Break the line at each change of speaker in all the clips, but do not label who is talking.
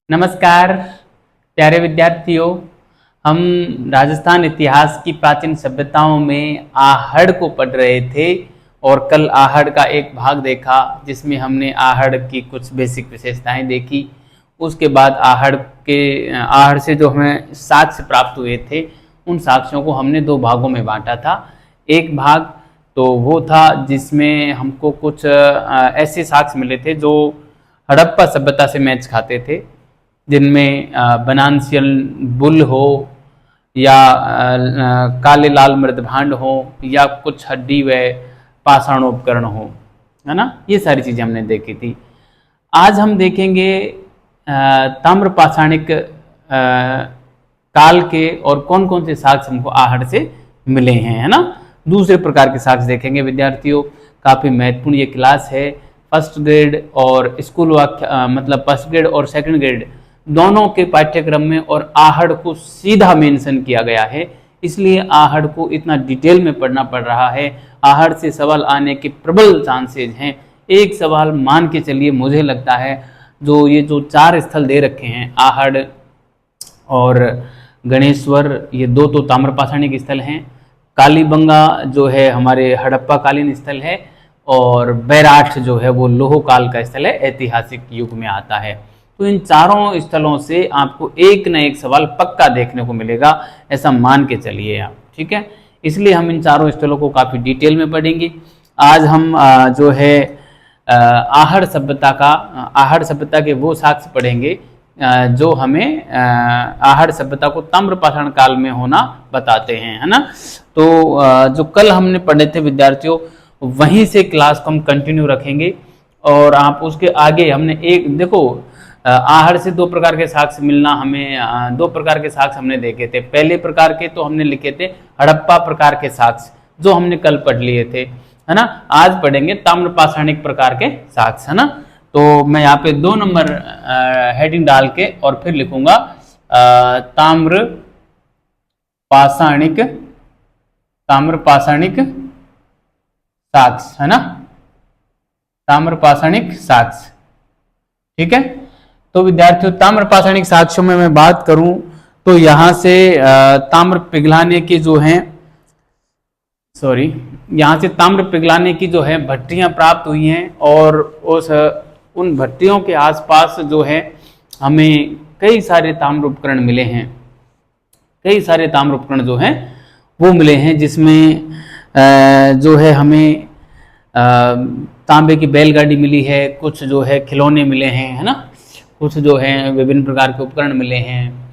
नमस्कार प्यारे विद्यार्थियों। हम राजस्थान इतिहास की प्राचीन सभ्यताओं में आहड़ को पढ़ रहे थे और कल आहड़ का एक भाग देखा जिसमें हमने आहड़ की कुछ बेसिक विशेषताएं देखी। उसके बाद आहड़ से जो हमें साक्ष्य प्राप्त हुए थे उन साक्ष्यों को हमने दो भागों में बांटा था। एक भाग तो वो था जिसमें हमको कुछ ऐसे साक्ष्य मिले थे जो हड़प्पा सभ्यता से मैच खाते थे, जिनमें बनांसियन बुल हो या काले लाल मृदभांड हो या कुछ हड्डी व पाषाणोपकरण हो, है ना। ये सारी चीजें हमने देखी थी। आज हम देखेंगे ताम्र पाषाणिक काल के और कौन कौन से साक्ष्य हमको आहड़ से मिले हैं, है ना। दूसरे प्रकार के साक्ष्य देखेंगे विद्यार्थियों। काफी महत्वपूर्ण ये क्लास है। फर्स्ट ग्रेड और स्कूल मतलब फर्स्ट ग्रेड और सेकंड ग्रेड दोनों के पाठ्यक्रम में और आहड़ को सीधा मेंशन किया गया है, इसलिए आहड़ को इतना डिटेल में पढ़ना पड़ रहा है। आहड़ से सवाल आने के प्रबल चांसेज हैं। एक सवाल मान के चलिए, मुझे लगता है जो चार स्थल दे रखे हैं आहड़ और गणेश्वर, ये दो तो ताम्रपाषाणिक स्थल हैं। कालीबंगा जो है हमारे हड़प्पा कालीन स्थल है और बैराठ जो है वो लोह काल का स्थल है, ऐतिहासिक युग में आता है। तो इन चारों स्थलों से आपको एक न एक सवाल पक्का देखने को मिलेगा, ऐसा मान के चलिए आप, ठीक है। इसलिए हम इन चारों स्थलों को काफी डिटेल में पढ़ेंगे। आज हम जो है आहड़ सभ्यता के वो साक्ष्य पढ़ेंगे जो हमें आहड़ सभ्यता को ताम्रपाषाण काल में होना बताते हैं, है ना। तो जो कल हमने पढ़े थे विद्यार्थियों, वहीं से क्लास को हम कंटिन्यू रखेंगे और आप उसके आगे हमने एक देखो आहड़ से दो प्रकार के साक्ष्य मिलना, हमें दो प्रकार के साक्ष्य हमने देखे थे। पहले प्रकार के तो हमने लिखे थे हड़प्पा प्रकार के साक्ष्य जो हमने कल पढ़ लिए थे, है ना। आज पढ़ेंगे ताम्रपाषाणिक प्रकार के साक्ष्य, है ना। तो मैं यहाँ पे 2 नंबर हेडिंग डाल के और फिर लिखूंगा ताम्रपाषाणिक साक्ष्य, है ना। ताम्रपाषाणिक साक्ष्य, ठीक है। तो विद्यार्थियों, ताम्रपाषाणिक साक्ष्यों में मैं बात करूं तो यहां से ताम्र पिघलाने की जो है भट्टियां प्राप्त हुई हैं और उन भट्टियों के आसपास जो है हमें कई सारे ताम्र उपकरण मिले हैं। कई सारे ताम्र उपकरण जो हैं वो मिले हैं, जिसमें जो है हमें तांबे की बैलगाड़ी मिली है, कुछ जो है खिलौने मिले हैं, है ना, कुछ जो है विभिन्न प्रकार के उपकरण मिले हैं।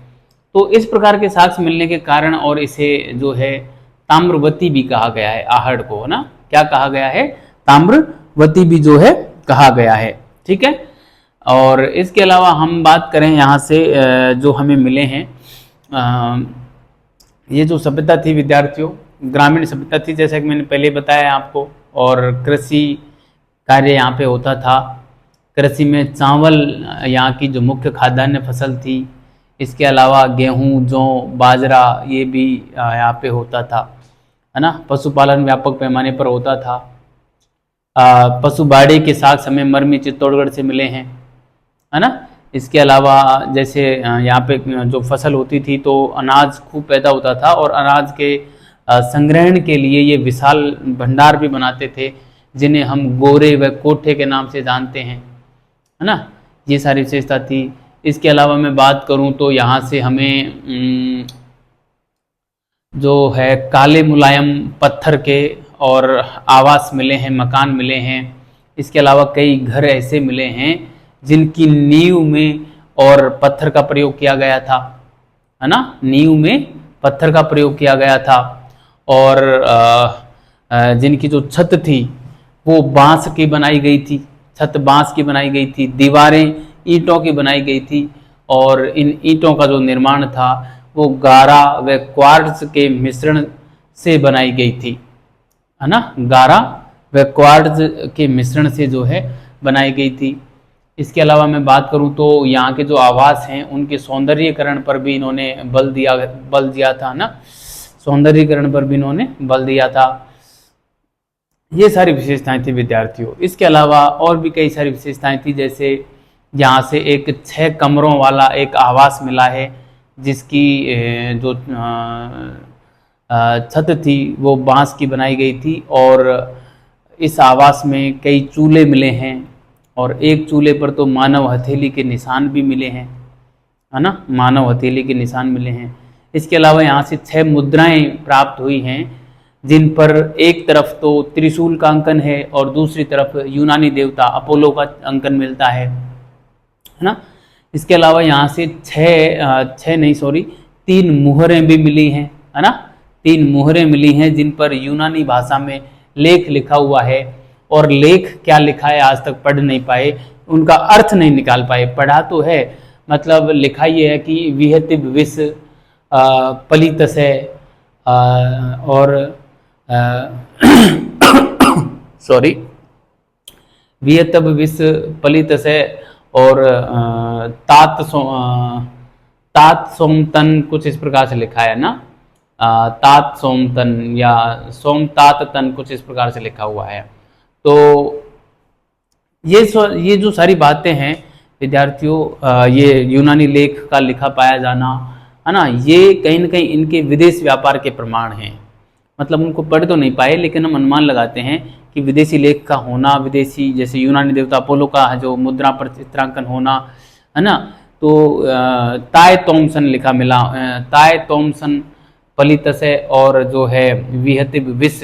तो इस प्रकार के साक्ष्य मिलने के कारण और इसे जो है ताम्रवती भी कहा गया है आहड़ को, है ना। क्या कहा गया है? ताम्रवती भी जो है कहा गया है, ठीक है। और इसके अलावा हम बात करें यहाँ से जो हमें मिले हैं, ये जो सभ्यता थी विद्यार्थियों, ग्रामीण सभ्यता थी, जैसा कि मैंने पहले बताया आपको, और कृषि कार्य यहाँ पे होता था। कृषि में चावल यहाँ की जो मुख्य खाद्यान्न फसल थी। इसके अलावा गेहूँ, जौ, बाजरा ये भी यहाँ पे होता था, है ना। पशुपालन व्यापक पैमाने पर होता था। पशु बाड़े के साक्ष्य हमें मरमी चित्तौड़गढ़ से मिले हैं, है ना। इसके अलावा जैसे यहाँ पे जो फसल होती थी तो अनाज खूब पैदा होता था और अनाज के संग्रहण के लिए ये विशाल भंडार भी बनाते थे, जिन्हें हम गोरे व कोठे के नाम से जानते हैं, है ना। ये सारी विशेषता थी। इसके अलावा मैं बात करूं तो यहाँ से हमें जो है काले मुलायम पत्थर के और आवास मिले हैं, मकान मिले हैं। इसके अलावा कई घर ऐसे मिले हैं जिनकी नींव में और पत्थर का प्रयोग किया गया था, है ना। नींव में पत्थर का प्रयोग किया गया था और जिनकी जो छत थी वो बांस की बनाई गई थी, छत बांस की बनाई गई थी, दीवारें ईंटों की बनाई गई थी और इन ईंटों का जो निर्माण था वो गारा व क्वार्ट्ज के मिश्रण से बनाई गई थी, है ना। गारा व क्वार्ट्ज के मिश्रण से जो है बनाई गई थी। इसके अलावा मैं बात करूं तो यहाँ के जो आवास हैं उनके सौंदर्यीकरण पर भी इन्होंने बल दिया था ना, सौंदर्यीकरण पर भी इन्होंने बल दिया था। ये सारी विशेषताएं थी विद्यार्थियों। इसके अलावा और भी कई सारी विशेषताएं थी, जैसे यहाँ से एक 6 कमरों वाला एक आवास मिला है, जिसकी जो छत थी वो बांस की बनाई गई थी, और इस आवास में कई चूल्हे मिले हैं, और एक चूल्हे पर तो मानव हथेली के निशान भी मिले हैं, है ना, मानव हथेली के निशान मिले हैं। इसके अलावा यहाँ से 6 मुद्राएं प्राप्त हुई हैं, जिन पर एक तरफ तो त्रिशूल का अंकन है और दूसरी तरफ यूनानी देवता अपोलो का अंकन मिलता है ना। इसके अलावा यहाँ से 3 मुहरें भी मिली हैं, है ना, 3 मुहरें मिली हैं जिन पर यूनानी भाषा में लेख लिखा हुआ है, और लेख क्या लिखा है आज तक पढ़ नहीं पाए, उनका अर्थ नहीं निकाल पाए। पढ़ा तो है, मतलब लिखा ये है कि विहतिब विस पलितसे और सॉरी विहतब विस पलितसे और तात सोमतन, कुछ इस प्रकार से लिखा है ना, तात सोमतन या सोमतात तन, कुछ इस प्रकार से लिखा हुआ है। तो ये जो सारी बातें हैं विद्यार्थियों, ये यूनानी लेख का लिखा पाया जाना, है ना, ये कहीं न कहीं इनके विदेश व्यापार के प्रमाण हैं। मतलब उनको पढ़ तो नहीं पाए, लेकिन हम अनुमान लगाते हैं कि विदेशी लेख का होना, विदेशी जैसे यूनानी देवता अपोलो का जो मुद्रा पर चित्रांकन होना, है ना, तो ताय तोमसन लिखा मिला, ताय तोमसन पलितसे और जो है विहतिब विस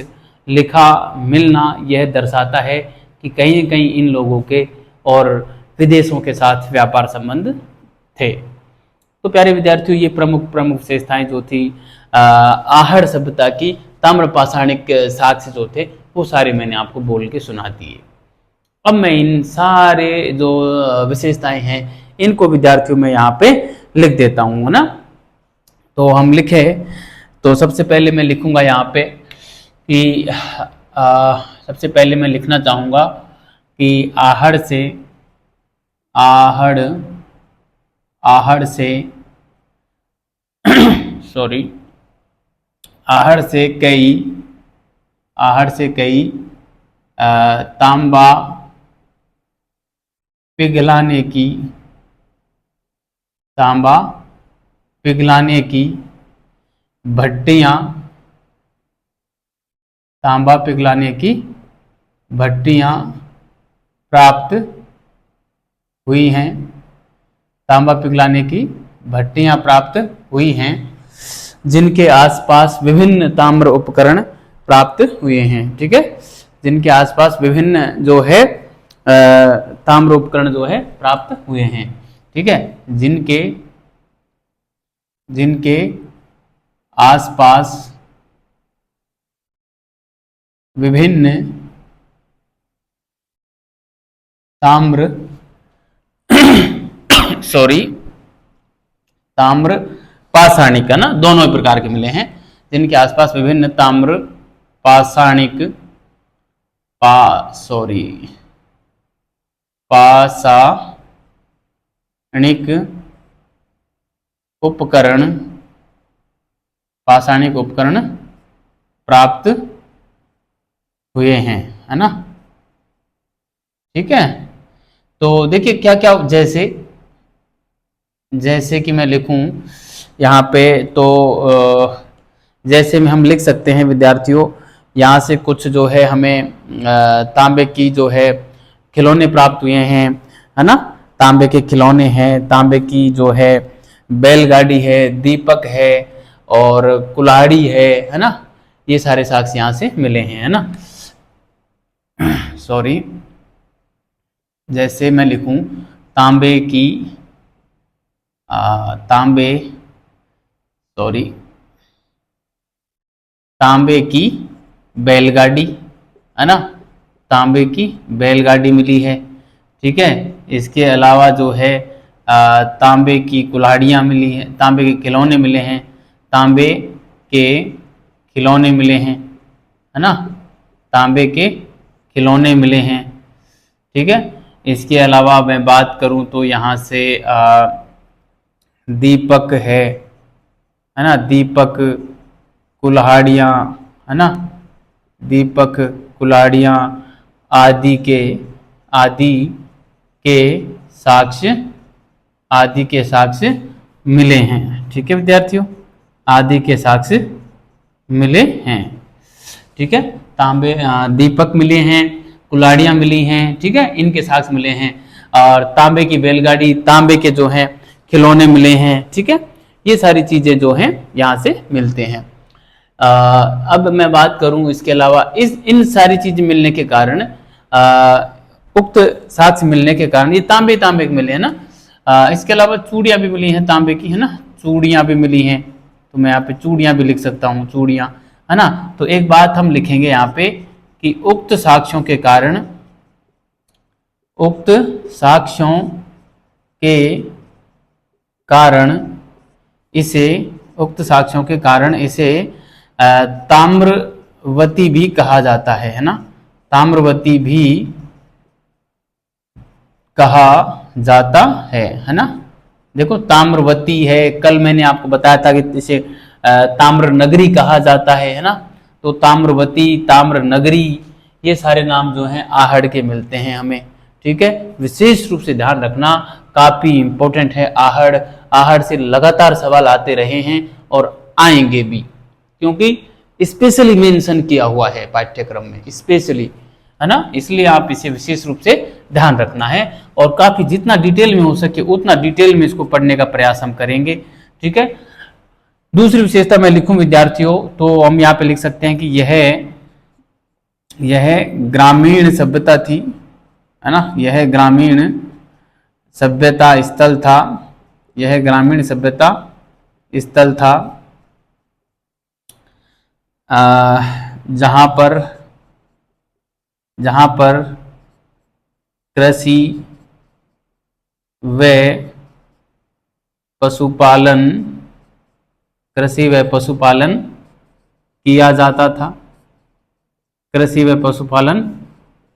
लिखा मिलना, यह दर्शाता है कि कहीं न कहीं इन लोगों के और विदेशों के साथ व्यापार संबंध थे। तो प्यारे विद्यार्थियों, ये प्रमुख विशेषताएं जो थी आहड़ सभ्यता की, ताम्रपाषाणिक साक्ष्य जो थे वो सारे मैंने आपको बोल के सुना दिए। अब मैं इन सारे जो विशेषताएं हैं इनको विद्यार्थियों में यहाँ पे लिख देता हूँ, है ना। तो हम लिखे, तो सबसे पहले मैं लिखूंगा यहाँ पे कि सबसे पहले मैं लिखना चाहूँगा कि आहड़ से कई तांबा पिघलाने की भट्टियां, तांबा पिघलाने की भट्टियां प्राप्त हुई हैं, तांबा पिघलाने की भट्टियां प्राप्त हुई हैं, जिनके आसपास विभिन्न ताम्र उपकरण प्राप्त हुए हैं। ठीक है, जिनके आसपास विभिन्न जो है ताम्र उपकरण जो है प्राप्त हुए हैं। ठीक है, जिनके आसपास विभिन्न ताम्र पाषाणिक, है ना, दोनों प्रकार के मिले हैं, जिनके आसपास विभिन्न ताम्र पाषाणिक उपकरण प्राप्त हुए हैं, है ना। ठीक है, तो देखिए क्या क्या, जैसे कि मैं लिखूं यहाँ पे, तो जैसे में हम लिख सकते हैं विद्यार्थियों, यहाँ से कुछ जो है हमें तांबे की जो है खिलौने प्राप्त हुए हैं, है ना, तांबे के खिलौने हैं, तांबे की जो है बैलगाड़ी है, दीपक है और कुल्हाड़ी है ना, ये सारे साक्ष्य यहाँ से मिले हैं, है ना। सॉरी, जैसे मैं लिखूं तांबे की बैलगाड़ी, है ना, तांबे की बैलगाड़ी मिली है। ठीक है, इसके अलावा जो है तांबे की कुल्हाड़ियाँ मिली हैं, तांबे के खिलौने मिले हैं, तांबे के खिलौने मिले हैं, है ना, तांबे के खिलौने मिले हैं। ठीक है, इसके अलावा मैं बात करूं तो यहाँ से दीपक है ना, दीपक कुल्हाड़ियाँ, है ना, दीपक कुल्हाड़ियाँ आदि के साक्ष्य आदि के साक्ष्य मिले हैं। ठीक है विद्यार्थियों, आदि के साक्ष्य मिले हैं। ठीक है, तांबे दीपक मिले हैं, कुल्हाड़ियाँ मिली हैं, ठीक है, इनके साक्ष्य मिले हैं। और तांबे की बैलगाड़ी, तांबे के जो हैं खिलौने मिले हैं। ठीक है, ये सारी चीजें जो हैं यहाँ से मिलते हैं। अब मैं बात करूं इसके अलावा इन सारी चीजें मिलने के कारण, उक्त साक्ष्य मिलने के कारण ये तांबे के मिले हैं ना। इसके अलावा चूड़ियां भी मिली हैं तांबे की, है ना, चूड़ियां भी मिली हैं, तो मैं यहाँ पे चूड़ियां भी लिख सकता हूँ, चूड़ियां, है ना। तो एक बात हम लिखेंगे यहाँ पे कि उक्त साक्ष्यों के कारण, उक्त साक्ष्यों के कारण इसे, उक्त साक्ष्यों के कारण इसे ताम्रवती भी कहा जाता है ना, ताम्रवती भी कहा जाता है ना। देखो ताम्रवती है, कल मैंने आपको बताया था कि इसे ताम्र नगरी कहा जाता है ना। तो ताम्रवती, ताम्र नगरी, ये सारे नाम जो हैं आहड़ के मिलते हैं हमें। ठीक है, विशेष रूप से ध्यान रखना, काफी इंपॉर्टेंट है आहड़। आहड़ से लगातार सवाल आते रहे हैं और आएंगे भी, क्योंकि स्पेशली मेंशन किया हुआ है पाठ्यक्रम में, स्पेशली, है ना, इसलिए आप इसे विशेष रूप से ध्यान रखना है। और काफी जितना डिटेल में हो सके उतना डिटेल में इसको पढ़ने का प्रयास हम करेंगे। ठीक है, दूसरी विशेषता मैं लिखूं विद्यार्थियों, तो हम यहाँ पे लिख सकते हैं कि यह ग्रामीण सभ्यता थी, है ना, यह ग्रामीण सभ्यता स्थल था, यह ग्रामीण सभ्यता स्थल था जहां पर कृषि व पशुपालन किया जाता था, कृषि व पशुपालन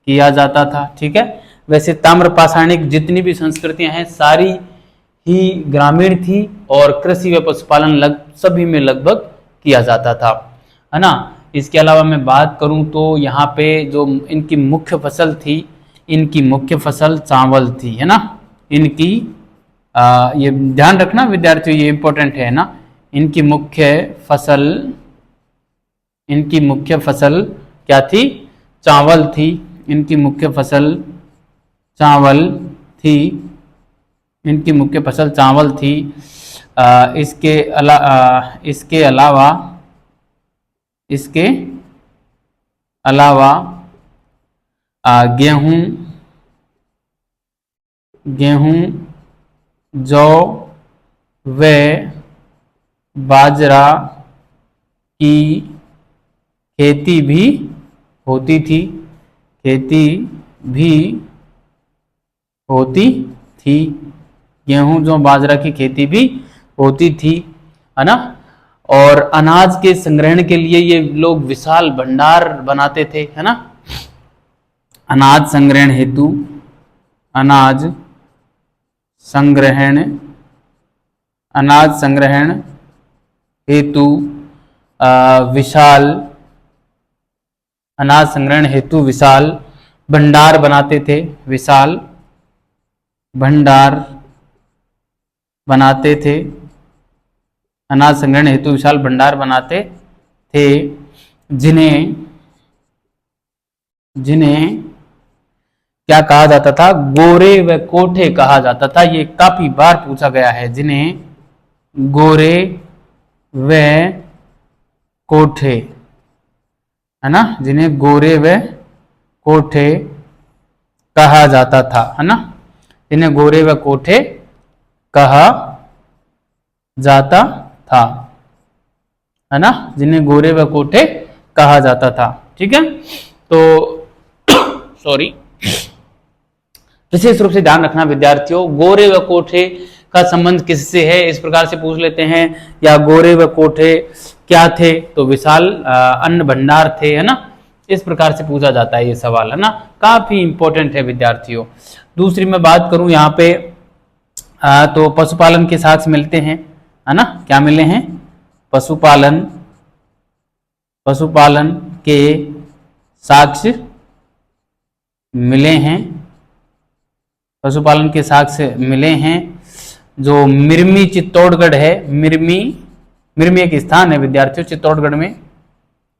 किया जाता था। ठीक है, वैसे ताम्रपाषाणिक जितनी भी संस्कृतियां हैं सारी ही ग्रामीण थी और कृषि व पशुपालन सभी में लगभग किया जाता था, है ना। इसके अलावा मैं बात करूं तो यहाँ पे जो इनकी मुख्य फसल थी, इनकी मुख्य फसल चावल थी, है ना। इनकी ये ध्यान रखना विद्यार्थियों, ये इंपॉर्टेंट है ना। इनकी मुख्य फसल क्या थी? चावल थी। इनकी मुख्य फसल चावल थी, इनकी मुख्य फसल चावल थी। इसके अलावा गेहूं, जौ व बाजरा की खेती भी होती थी, गेहूं जौ बाजरा की खेती भी होती थी, है ना। और अनाज के संग्रहण के लिए ये लोग विशाल भंडार बनाते थे, है ना। अनाज संग्रहण हेतु विशाल भंडार बनाते थे, विशाल भंडार बनाते थे। अनाज संग्रहण हेतु विशाल भंडार बनाते थे, जिन्हें क्या कहा जाता था? गोरे व कोठे कहा जाता था। ये काफी बार पूछा गया है, जिन्हें गोरे व कोठे, है ना, जिन्हें गोरे व कोठे कहा जाता था, है ना, जिन्हें गोरे व कोठे कहा जाता था, है ना, जिन्हें गोरे व कोठे कहा जाता था। ठीक है, तो सॉरी, विशेष रूप से ध्यान रखना विद्यार्थियों, गोरे व कोठे का संबंध किससे है, इस प्रकार से पूछ लेते हैं। या गोरे व कोठे क्या थे? तो विशाल अन्न भंडार थे, है ना, इस प्रकार से पूछा जाता है ये सवाल, है ना, काफी इंपॉर्टेंट है विद्यार्थियों। दूसरी मैं बात करूं यहाँ पे तो पशुपालन के साक्ष्य मिलते हैं, है ना, क्या मिले हैं? पशुपालन के साक्ष्य मिले हैं, पशुपालन के साक्ष्य मिले हैं। जो मिरमी चित्तौड़गढ़ है, मिरमी एक स्थान है विद्यार्थियों चित्तौड़गढ़ में,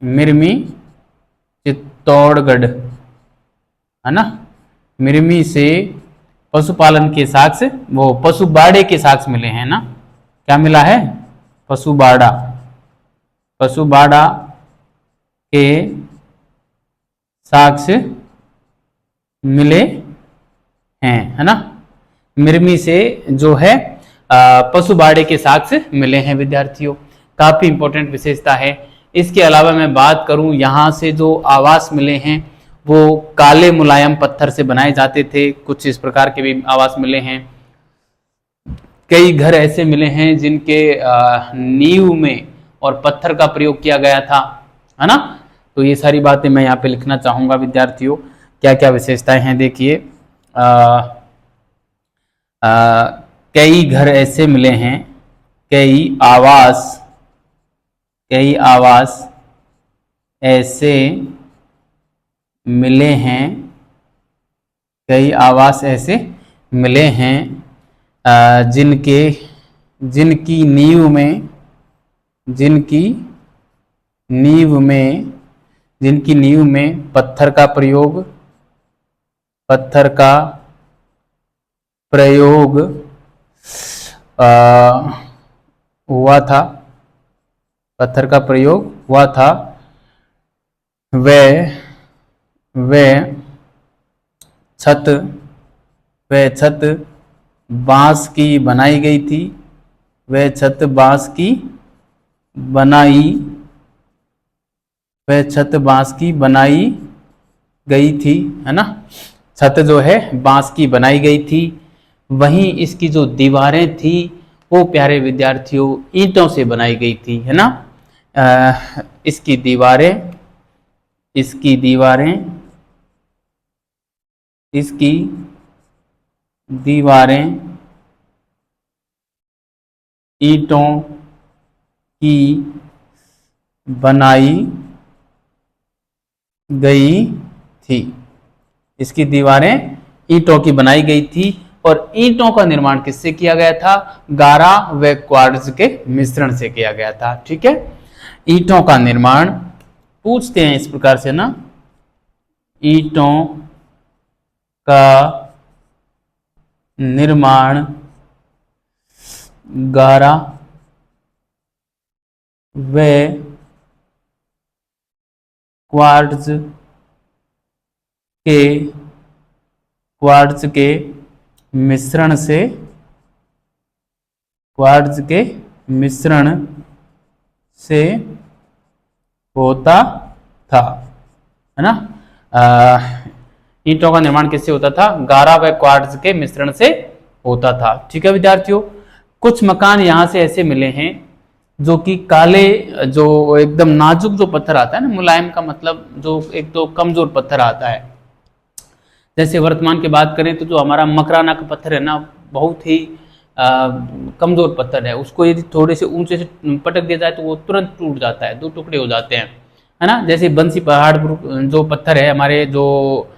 मिरमी चित्तौड़गढ़ है ना। मिरमी से पशुपालन के साक्ष्य, वो पशुबाड़े के साक्ष्य मिले हैं ना। क्या मिला है? पशुबाड़ा के साक्ष्य मिले हैं, है ना। मिरमी से जो है पशुबाड़े के साक्ष्य मिले हैं विद्यार्थियों। काफी इंपॉर्टेंट विशेषता है। इसके अलावा मैं बात करूं, यहाँ से जो आवास मिले हैं वो काले मुलायम पत्थर से बनाए जाते थे। कुछ इस प्रकार के भी आवास मिले हैं। कई घर ऐसे मिले हैं जिनके नींव में और पत्थर का प्रयोग किया गया था, है ना। तो ये सारी बातें मैं यहाँ पे लिखना चाहूंगा विद्यार्थियों। क्या क्या विशेषताएं हैं देखिए। कई घर ऐसे मिले हैं, कई आवास ऐसे मिले हैं, कई आवास ऐसे मिले हैं जिनकी नींव में पत्थर का प्रयोग हुआ था, पत्थर का प्रयोग हुआ था। वे छत बांस की बनाई गई थी, वे छत बांस की बनाई गई थी, है ना। छत जो है बांस की बनाई गई थी। वहीं इसकी जो दीवारें थी वो प्यारे विद्यार्थियों ईंटों से बनाई गई थी, है ना। इसकी दीवारें ईंटों की बनाई गई थी। इसकी दीवारें ईंटों की बनाई गई थी। और ईंटों का निर्माण किससे किया गया था? गारा व क्वार्ट्ज के मिश्रण से किया गया था। ठीक है, ईंटों का निर्माण पूछते हैं इस प्रकार से ना, ईंटों का निर्माण गारा व क्वार्ट्ज के मिश्रण से होता था, है ना। ईंटों का निर्माण किससे होता था? गारा व क्वार्ट्ज के मिश्रण से होता था। ठीक है विद्यार्थियों, कुछ मकान यहाँ से ऐसे मिले हैं जो कि काले, जो एकदम नाजुक जो पत्थर आता है ना, मुलायम का मतलब जो एक तो कमजोर पत्थर आता है। जैसे वर्तमान की बात करें तो जो हमारा मकराना का पत्थर है ना, बहुत ही कमजोर पत्थर है। उसको यदि थोड़े से ऊंचे से पटक दिया जाए तो वो तुरंत टूट जाता है, दो टुकड़े हो जाते हैं, है ना। जैसे बंसी पहाड़ जो पत्थर है हमारे, जो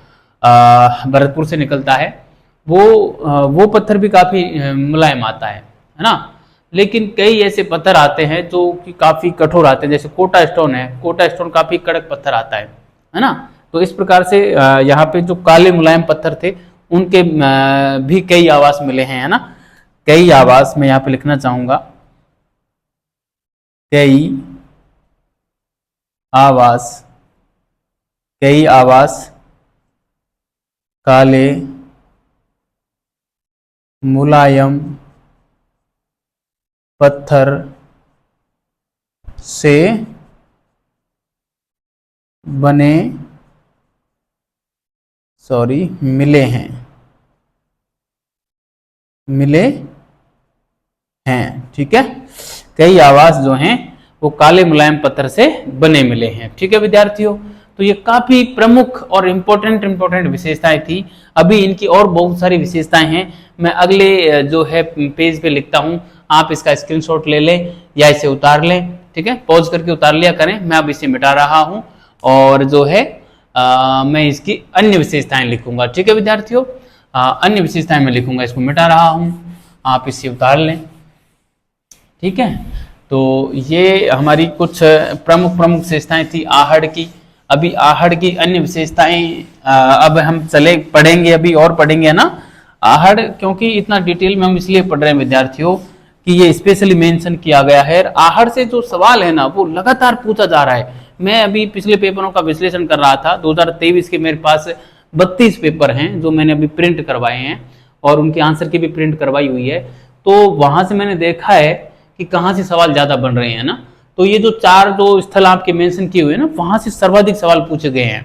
भरतपुर से निकलता है, वो पत्थर भी काफी मुलायम आता है ना। लेकिन कई ऐसे पत्थर आते हैं जो कि काफी कठोर आते हैं। जैसे कोटा स्टोन है, कोटा स्टोन काफी कड़क पत्थर आता है ना। तो इस प्रकार से यहाँ पे जो काले मुलायम पत्थर थे उनके भी कई आवास मिले हैं, है ना। कई आवास मैं यहाँ पे लिखना चाहूंगा, कई आवास काले मुलायम पत्थर से बने मिले हैं। ठीक है, कई आवास जो हैं वो काले मुलायम पत्थर से बने मिले हैं। ठीक है विद्यार्थियों, तो ये काफी प्रमुख और इम्पोर्टेंट विशेषताएं थी। अभी इनकी और बहुत सारी विशेषताएं हैं, मैं अगले जो है पेज पे लिखता हूं, आप इसका स्क्रीनशॉट ले लें या इसे उतार लें। ठीक है, पॉज करके उतार लिया करें। मैं अब इसे मिटा रहा हूं और जो है मैं इसकी अन्य विशेषताएं लिखूंगा। ठीक है विद्यार्थियों, अन्य विशेषताएं मैं लिखूंगा, इसको मिटा रहा हूं, आप इससे उतार लें। ठीक है, तो ये हमारी कुछ प्रमुख विशेषताएं थी आहड़ की। अभी आहड़ की अन्य विशेषताएं अब हम चले पढ़ेंगे, अभी और पढ़ेंगे ना आहड़, क्योंकि इतना डिटेल में हम इसलिए पढ़ रहे हैं विद्यार्थियों कि ये स्पेशली मेंशन किया गया है। आहड़ से जो सवाल है ना वो लगातार पूछा जा रहा है। मैं अभी पिछले पेपरों का विश्लेषण कर रहा था, 2023 के मेरे पास 32 पेपर हैं जो मैंने अभी प्रिंट करवाए हैं और उनके आंसर की भी प्रिंट करवाई हुई है। तो वहां से मैंने देखा है कि कहाँ से सवाल ज्यादा बन रहे हैं ना, तो ये जो 4 जो स्थल आपके मेंशन किए हुए हैं ना, वहां से सर्वाधिक सवाल पूछे गए हैं।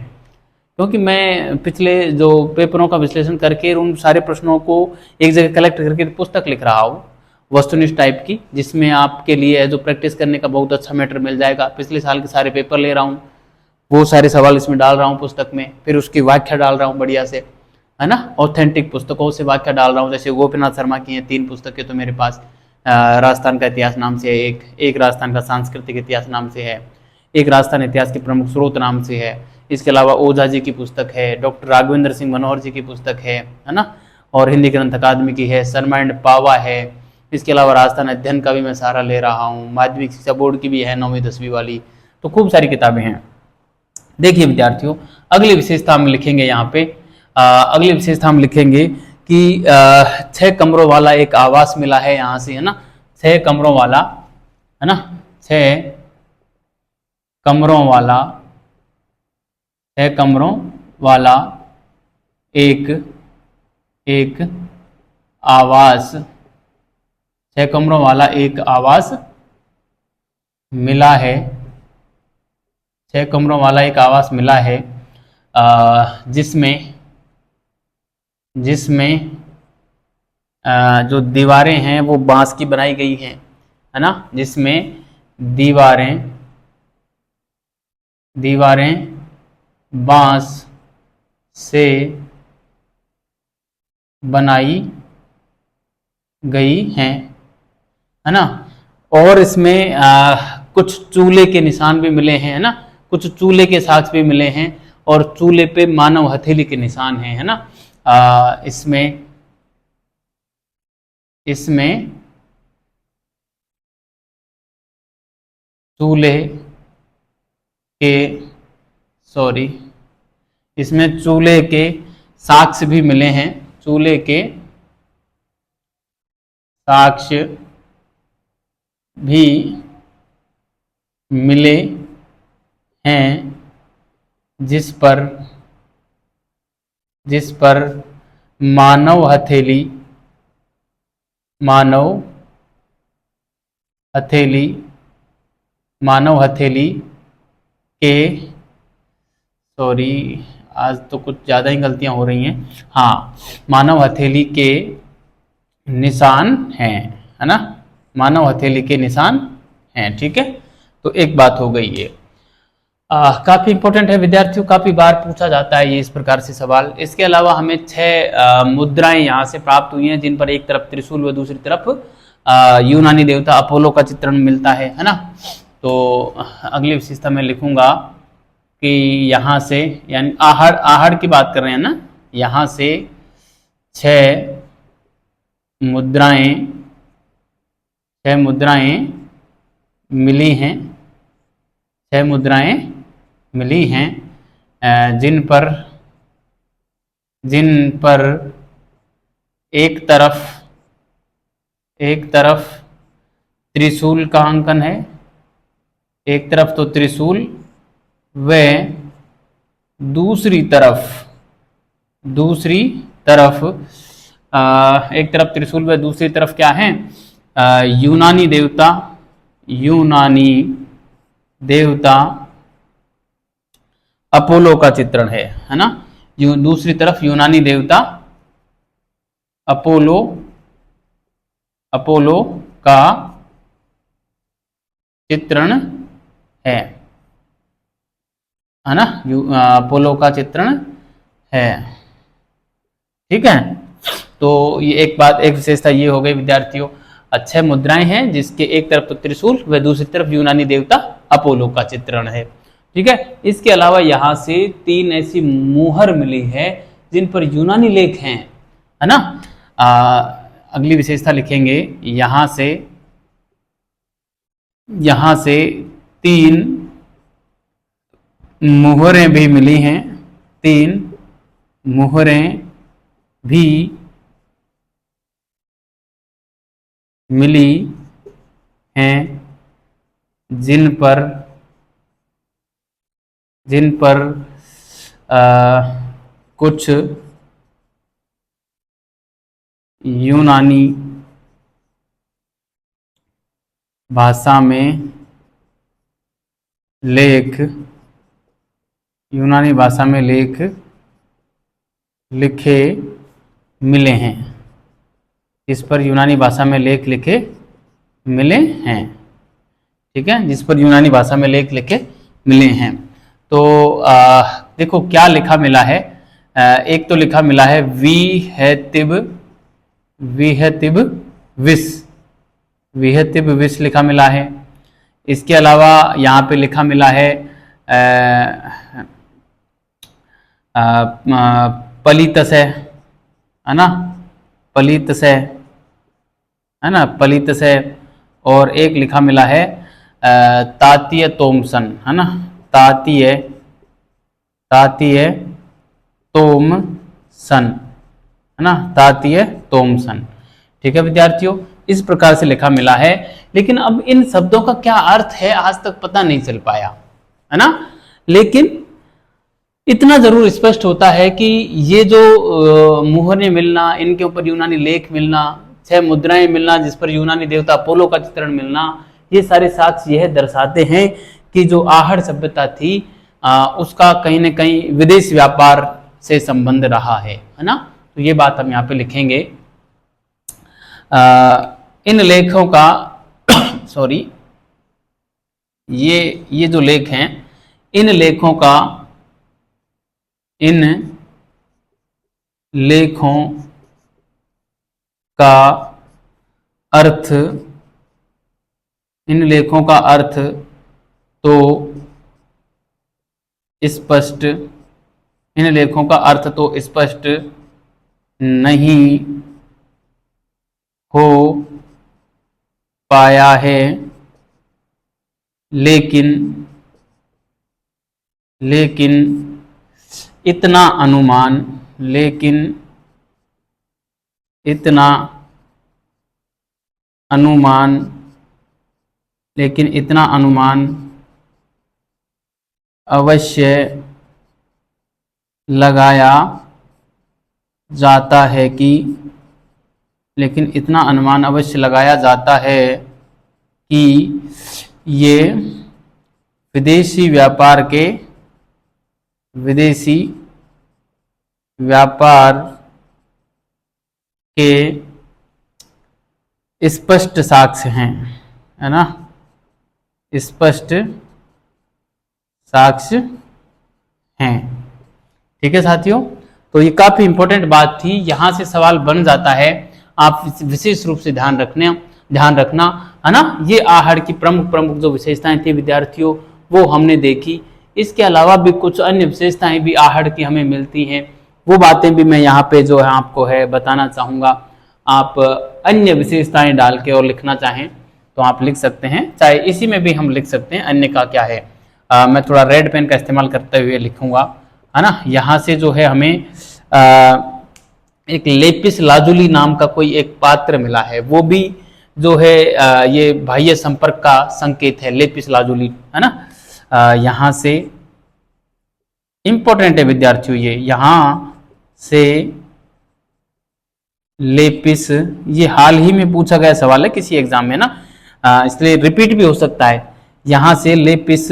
क्योंकि मैं पिछले जो पेपरों का विश्लेषण करके उन सारे प्रश्नों को एक जगह कलेक्ट करके पुस्तक लिख रहा हूँ वस्तुनिष्ठ टाइप की, जिसमें आपके लिए जो प्रैक्टिस करने का बहुत अच्छा मैटर मिल जाएगा। पिछले साल के सारे पेपर ले रहा हूँ, वो सारे सवाल इसमें डाल रहा हूँ पुस्तक में, फिर उसकी व्याख्या डाल रहा हूँ बढ़िया से, है ना, ऑथेंटिक पुस्तकों से व्याख्या डाल रहा हूँ। जैसे गोपीनाथ शर्मा की हैं 3 पुस्तकें तो मेरे पास, राजस्थान का इतिहास नाम से है, एक राजस्थान का सांस्कृतिक इतिहास नाम से है, एक राजस्थान इतिहास के प्रमुख स्रोत नाम से है। इसके अलावा ओझा जी की पुस्तक है, डॉक्टर राघवेंद्र सिंह मनोहर जी की पुस्तक है ना, और हिंदी ग्रंथ अकादमी की है, शर्मा एंड पावा है। इसके अलावा राजस्थान अध्ययन का भी मैं सहारा ले रहा हूँ, माध्यमिक शिक्षा बोर्ड की भी है 9वीं 10वीं वाली, तो खूब सारी किताबें हैं। देखिए विद्यार्थियों, अगली विशेषता हम लिखेंगे यहाँ पे, अगली विशेषता हम लिखेंगे कि 6 कमरों वाला एक आवास मिला है यहाँ से, है ना, 6 कमरों वाला, है ना, 6 कमरों वाला, 6 कमरों वाला एक आवास, 6 कमरों वाला एक आवास मिला है, 6 कमरों वाला एक आवास मिला है, जिसमें जो दीवारें हैं वो बांस की बनाई गई हैं, है ना, जिसमें दीवारें बांस से बनाई गई हैं, है ना, और इसमें कुछ चूल्हे के निशान भी मिले हैं, है ना, कुछ चूल्हे के साक्ष्य भी मिले हैं और चूल्हे पे मानव हथेली के निशान हैं, है ना। इसमें इसमें चूल्हे के साक्ष्य भी मिले हैं, चूल्हे के साक्ष्य भी मिले हैं, जिस पर मानव हथेली के, आज तो कुछ ज़्यादा ही गलतियां हो रही हैं, हाँ, मानव हथेली के निशान हैं, है ना, मानव हथेली के निशान हैं। ठीक है, तो एक बात हो गई ये, काफ़ी इंपॉर्टेंट है विद्यार्थियों, काफ़ी बार पूछा जाता है ये इस प्रकार से सवाल। इसके अलावा हमें 6 मुद्राएं यहाँ से प्राप्त हुई हैं, जिन पर एक तरफ त्रिशूल व दूसरी तरफ यूनानी देवता अपोलो का चित्रण मिलता है ना। तो अगली विशेषता में लिखूंगा कि यहाँ से, यानी आहड़ की बात कर रहे हैं ना, यहाँ से 6 मुद्राएं मिली हैं, 6 मुद्राएं मिली हैं, जिन पर एक तरफ त्रिशूल का अंकन है, एक तरफ तो त्रिशूल व दूसरी तरफ एक तरफ त्रिशूल व दूसरी तरफ क्या है, यूनानी देवता अपोलो का चित्रण है ना। दूसरी तरफ यूनानी देवता अपोलो का चित्रण है ना, अपोलो का चित्रण है। ठीक है, तो ये एक विशेषता ये हो गई विद्यार्थियों, 6 मुद्राएं हैं जिसके एक तरफ तो त्रिशूल व दूसरी तरफ यूनानी देवता अपोलो का चित्रण है। ठीक है, इसके अलावा यहाँ से 3 ऐसी मुहर मिली है जिन पर यूनानी लेख हैं, है ना। अगली विशेषता लिखेंगे, यहां से 3 मुहरें भी मिली हैं, 3 मुहरें भी मिली हैं जिन पर कुछ यूनानी भाषा में लेख लिखे मिले हैं, जिस पर यूनानी भाषा में लेख लिखे मिले हैं। ठीक है, जिस पर यूनानी भाषा में लेख लिखे मिले हैं। तो देखो क्या लिखा मिला है। एक तो लिखा मिला है विहतिब विस लिखा मिला है। इसके अलावा यहाँ पे लिखा मिला है पलितस है ना, पलितस है ना, पलितस है। और एक लिखा मिला है तातीय तोमसन, है ना, तातीय तोमसन, है ना, तातीय तोमसन। ठीक है विद्यार्थियों, इस प्रकार से लिखा मिला है। लेकिन अब इन शब्दों का क्या अर्थ है आज तक पता नहीं चल पाया, है ना। लेकिन इतना जरूर स्पष्ट होता है कि ये जो मुहरें मिलना, इनके ऊपर यूनानी लेख मिलना, 6 मुद्राएं मिलना जिस पर यूनानी देवता अपोलो का चित्रण मिलना, ये सारे साक्ष्य यह दर्शाते हैं कि जो आहड़ सभ्यता थी उसका कहीं न कहीं विदेश व्यापार से संबंध रहा है ना। तो ये बात हम यहाँ पे लिखेंगे। इन लेखों का सॉरी, ये जो लेख हैं, इन लेखों का अर्थ तो स्पष्ट नहीं हो पाया है, लेकिन इतना अनुमान अवश्य लगाया जाता है कि ये विदेशी व्यापार के स्पष्ट साक्ष्य हैं, है ना, स्पष्ट साक्ष्य हैं। ठीक है साथियों, तो ये काफी इंपॉर्टेंट बात थी। यहां से सवाल बन जाता है, आप विशेष रूप से ध्यान रखना, है ना। ये आहड़ की प्रमुख जो विशेषताएं थी विद्यार्थियों, वो हमने देखी। इसके अलावा भी कुछ अन्य विशेषताएं भी आहड़ की हमें मिलती हैं, वो बातें भी मैं यहाँ पे जो है आपको बताना चाहूँगा। आप अन्य विशेषताएं डाल के और लिखना चाहें तो आप लिख सकते हैं, चाहे इसी में भी हम लिख सकते हैं। अन्य का क्या है, मैं थोड़ा रेड पेन का इस्तेमाल करते हुए लिखूंगा, है ना। यहाँ से जो है हमें एक लेपिस लाजुली नाम का कोई एक पात्र मिला है, वो भी जो है ये बाह्य संपर्क का संकेत है, लेपिस लाजुली, है ना। यहाँ से इंपॉर्टेंट है विद्यार्थियों, ये यहाँ से लेपिस, ये हाल ही में पूछा गया सवाल है किसी एग्जाम में ना, इसलिए रिपीट भी हो सकता है। यहाँ से लेपिस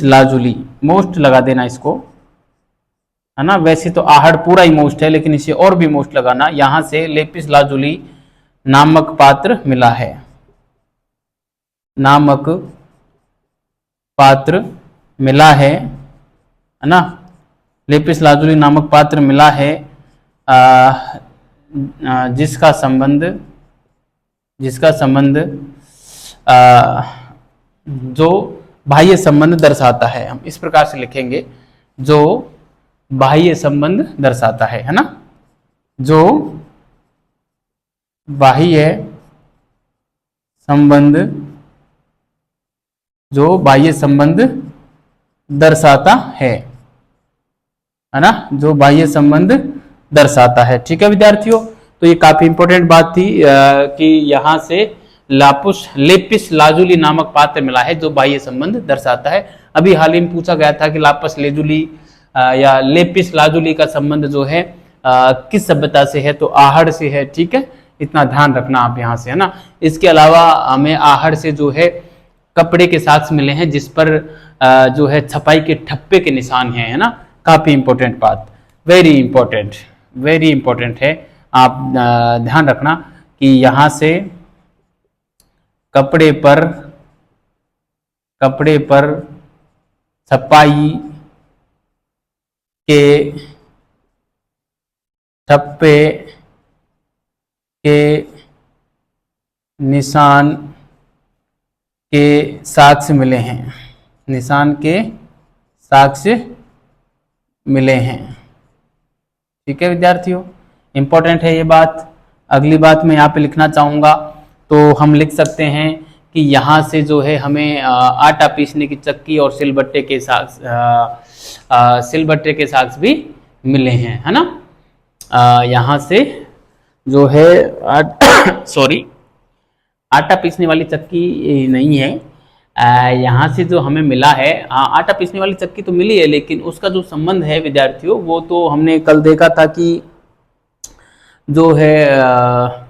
लाजुली मोस्ट लगा देना इसको, है ना। वैसे तो आहड़ पूरा ही मोस्ट है, लेकिन इसे और भी मोस्ट लगाना। यहाँ से लेपिस लाजुली नामक पात्र मिला है, है ना। लेपिस लाजुली नामक पात्र मिला है, जिसका संबंध जो बाह्य संबंध दर्शाता है। हम इस प्रकार से लिखेंगे, जो बाह्य संबंध दर्शाता है ना, जो बाह्य संबंध, जो बाह्य संबंध दर्शाता है ना, जो बाह्य संबंध दर्शाता है। ठीक है विद्यार्थियों, तो ये काफी इंपॉर्टेंट बात थी कि यहाँ से लेपिस लाजुली नामक पात्र मिला है जो बाह्य संबंध दर्शाता है। अभी हाल ही में पूछा गया था कि लापस लेजुली या लेपिस लाजुली का संबंध जो है किस सभ्यता से है, तो आहड़ से है। ठीक है, इतना ध्यान रखना आप यहाँ से, है ना। इसके अलावा हमें आहड़ से जो है कपड़े के साक्ष्य मिले हैं जिस पर जो है छपाई के ठप्पे के निशान हैं, है ना। काफी इंपॉर्टेंट बात, वेरी इंपॉर्टेंट है। आप ध्यान रखना कि यहाँ से कपड़े पर छपाई के ठप्पे के निशान के साक्ष्य मिले हैं, निशान के साक्ष्य मिले हैं। ठीक है विद्यार्थियों, इंपॉर्टेंट है ये बात। अगली बात मैं यहाँ पे लिखना चाहूँगा, तो हम लिख सकते हैं कि यहाँ से जो है हमें आटा पीसने की चक्की और सिलबट्टे के साक्ष्य भी मिले हैं, है ना। यहाँ से जो है आटा पीसने वाली चक्की नहीं है, यहाँ से जो हमें मिला है, आटा पीसने वाली चक्की तो मिली है, लेकिन उसका जो संबंध है विद्यार्थियों, वो तो हमने कल देखा था कि जो है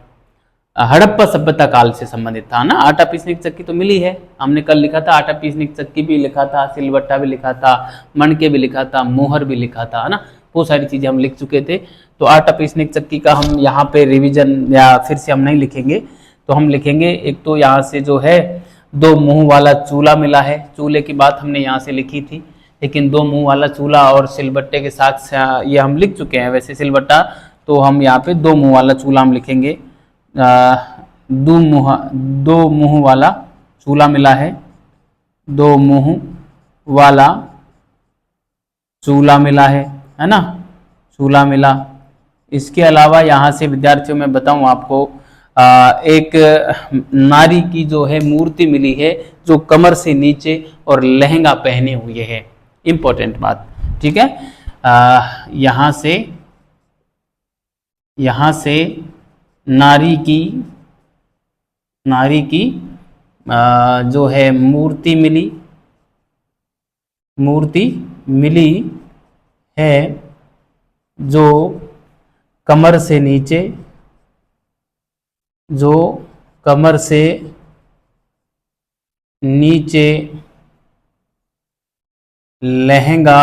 हड़प्पा सभ्यता काल से संबंधित था ना। आटा पीसने की चक्की तो मिली है, हमने कल लिखा था, आटा पीसने की चक्की भी लिखा था, सिलबट्टा भी लिखा था, मणके भी लिखा था, मोहर भी लिखा था, है ना। वो सारी चीजें हम लिख चुके थे। तो आटा पीसने की चक्की का हम यहाँ पे रिवीजन या फिर से हम नहीं लिखेंगे, तो हम लिखेंगे एक तो यहाँ से जो है 2 मुंह वाला चूल्हा मिला है। चूल्हे की बात हमने यहाँ से लिखी थी, लेकिन 2 मुंह वाला चूल्हा और सिलबट्टे के साथ ये हम लिख चुके हैं। वैसे सिलबट्टा तो हम यहाँ पे 2 मुंह वाला चूल्हा हम लिखेंगे, 2 मुंह वाला चूल्हा मिला है, 2 मुंह वाला चूल्हा मिला है ना, चूल्हा मिला। इसके अलावा यहाँ से विद्यार्थियों में बताऊं आपको, एक नारी की जो है मूर्ति मिली है जो कमर से नीचे और लहंगा पहने हुए है। इंपॉर्टेंट बात, ठीक है। यहाँ से नारी की जो है मूर्ति मिली है जो कमर से नीचे लहंगा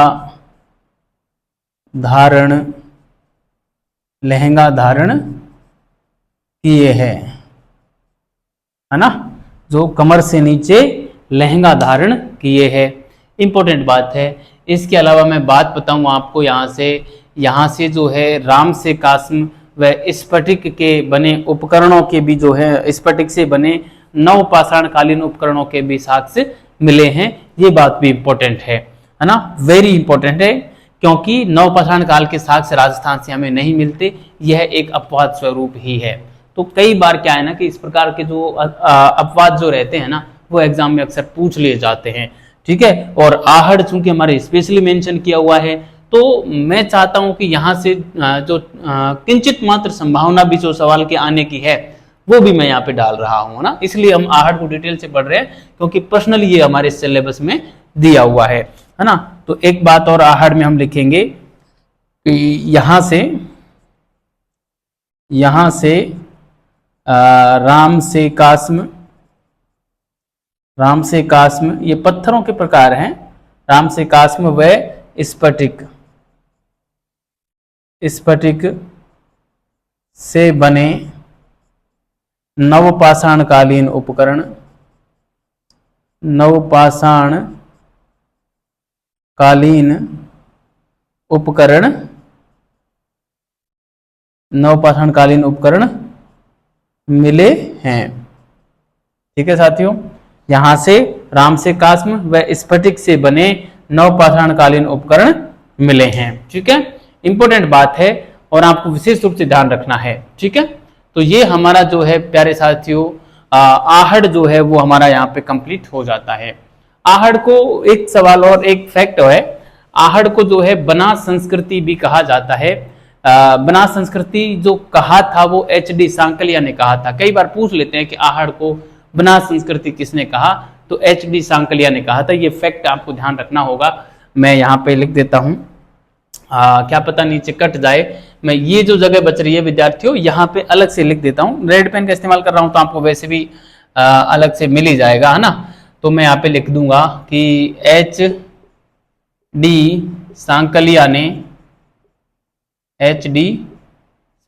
धारण किए है ना, जो कमर से नीचे लहंगा धारण किए है। इंपॉर्टेंट बात है। इसके अलावा मैं बात बताऊं आपको, यहाँ से जो है राम से कास्म व स्फटिक के बने उपकरणों के भी जो है स्फटिक से बने नवपाषाणकालीन उपकरणों के भी साक्ष्य मिले हैं। ये बात भी इंपॉर्टेंट है ना, वेरी इंपॉर्टेंट है, क्योंकि नवपाषाण काल के साक्ष्य राजस्थान से हमें नहीं मिलते, यह एक अपवाद स्वरूप ही है। तो कई बार क्या है ना कि इस प्रकार के जो अपवाद जो रहते हैं ना, वो एग्जाम में अक्सर पूछ लिए जाते हैं। ठीक है, और आहड़ चूंकि हमारे स्पेशली मेंशन किया हुआ है, तो मैं चाहता हूं कि यहाँ से जो किंचित मात्र संभावना भी जो सवाल के आने की है वो भी मैं यहाँ पे डाल रहा हूँ ना। इसलिए हम आहड़ को डिटेल से पढ़ रहे हैं, क्योंकि पर्सनली ये हमारे सिलेबस में दिया हुआ है ना। तो एक बात और आहड़ में हम लिखेंगे कि यहाँ से राम से कास्म ये पत्थरों के प्रकार हैं, राम से कास्म व स्फटिक से बने नवपाषाणकालीन उपकरण मिले हैं। ठीक है साथियों, यहां से राम से कास्म व स्फटिक से बने नवपाषाणकालीन उपकरण मिले हैं। ठीक है, इंपॉर्टेंट बात है और आपको विशेष रूप से ध्यान रखना है। ठीक है, तो ये हमारा जो है प्यारे साथियों आहड़ जो है वो हमारा यहाँ पे कंप्लीट हो जाता है। आहड़ को एक सवाल और एक फैक्ट है, आहड़ को जो है बनास संस्कृति भी कहा जाता है। बनास संस्कृति जो कहा था वो HD सांकलिया ने कहा था। कई बार पूछ लेते हैं कि आहड़ को बनास संस्कृति किसने कहा, तो HD सांकलिया ने कहा था। ये फैक्ट आपको ध्यान रखना होगा। मैं यहाँ पे लिख देता हूँ, क्या पता नीचे कट जाए। मैं ये जो जगह बच रही है विद्यार्थियों यहाँ पे अलग से लिख देता हूँ। रेड पेन का इस्तेमाल कर रहा हूँ तो आपको वैसे भी अलग से मिल ही जाएगा, है ना। तो मैं यहाँ पे लिख दूंगा कि HD सांकलिया ने, HD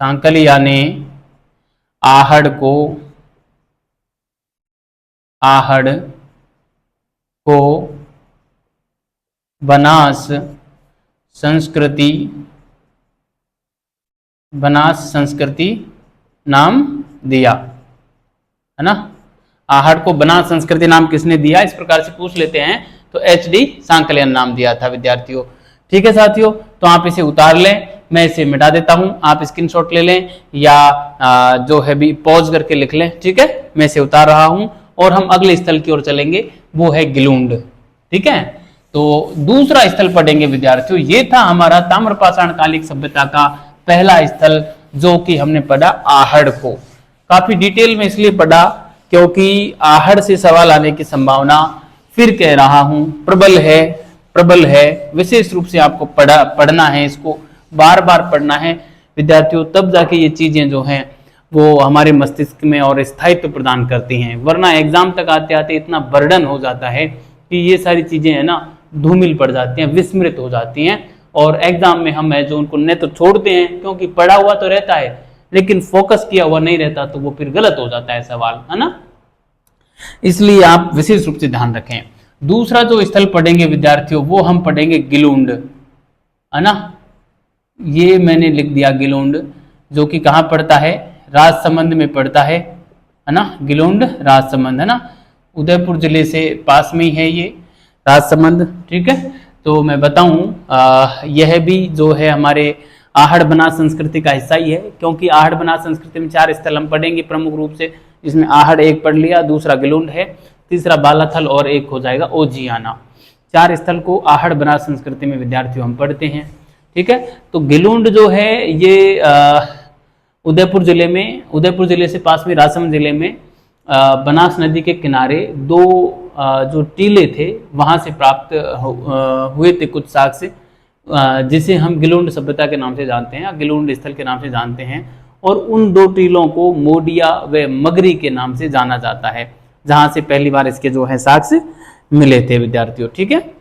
सांकलिया ने आहड़ को बनास संस्कृति नाम दिया, है ना। आहड़ को बनास संस्कृति नाम किसने दिया, इस प्रकार से पूछ लेते हैं तो HD सांकलिया ने नाम दिया था विद्यार्थियों। ठीक है साथियों, तो आप इसे उतार लें, मैं इसे मिटा देता हूं, आप स्क्रीनशॉट ले लें या जो है भी पॉज करके लिख लें। ठीक है, मैं इसे उतार रहा हूं और हम अगले स्थल की ओर चलेंगे, वो है गिलुंड। ठीक है, तो दूसरा स्थल पढ़ेंगे विद्यार्थियों। ये था हमारा ताम्रपाषाण कालिक सभ्यता का पहला स्थल, जो कि हमने पढ़ा आहड़ को। काफी डिटेल में इसलिए पढ़ा क्योंकि आहड़ से सवाल आने की संभावना, फिर कह रहा हूं, प्रबल है। विशेष रूप से आपको पढ़ना है, इसको बार बार पढ़ना है विद्यार्थियों, तब जाके ये चीजें जो हैं वो हमारे मस्तिष्क में और स्थायित्व प्रदान करती हैं। वरना एग्जाम तक आते आते इतना बर्डन हो जाता है कि ये सारी चीजें है ना धूमिल पड़ जाती हैं, विस्मृत हो जाती हैं, और एग्जाम में हम है जो उनको न तो छोड़ते हैं, क्योंकि पढ़ा हुआ तो रहता है लेकिन फोकस किया हुआ नहीं रहता, तो वो फिर गलत हो जाता है सवाल, है ना। इसलिए आप विशेष रूप से ध्यान रखें। दूसरा जो स्थल पढ़ेंगे विद्यार्थियों वो हम पढ़ेंगे गिलुंड, है ना। ये मैंने लिख दिया गिलुंड, जो कि कहाँ पड़ता है, राजसमंद में पड़ता है ना। गिलुंड राजसमंद, है ना, उदयपुर जिले से पास में ही है ये राजसमंद। ठीक है, तो मैं बताऊं यह भी जो है हमारे आहड़ बनास संस्कृति का हिस्सा ही है, क्योंकि आहड़ बनास संस्कृति में 4 स्थल हम पढ़ेंगे प्रमुख रूप से, जिसमें आहड़ एक पढ़ लिया, दूसरा गिलुंड है, तीसरा बालाथल और एक हो जाएगा ओजियाना। 4 स्थल को आहड़ बनास संस्कृति में विद्यार्थियों हम पढ़ते हैं। ठीक है, तो गिलुंड जो है ये उदयपुर जिले से पास में राजसमंद जिले में बनास नदी के किनारे 2 जो टीले थे वहां से प्राप्त हुए थे कुछ साक्ष्य, जिसे हम गिलुंड सभ्यता के नाम से जानते हैं, गिलुंड स्थल के नाम से जानते हैं। और उन 2 टीलों को मोडिया व मगरी के नाम से जाना जाता है, जहां से पहली बार इसके जो है साक्ष्य मिले थे विद्यार्थियों। ठीक है,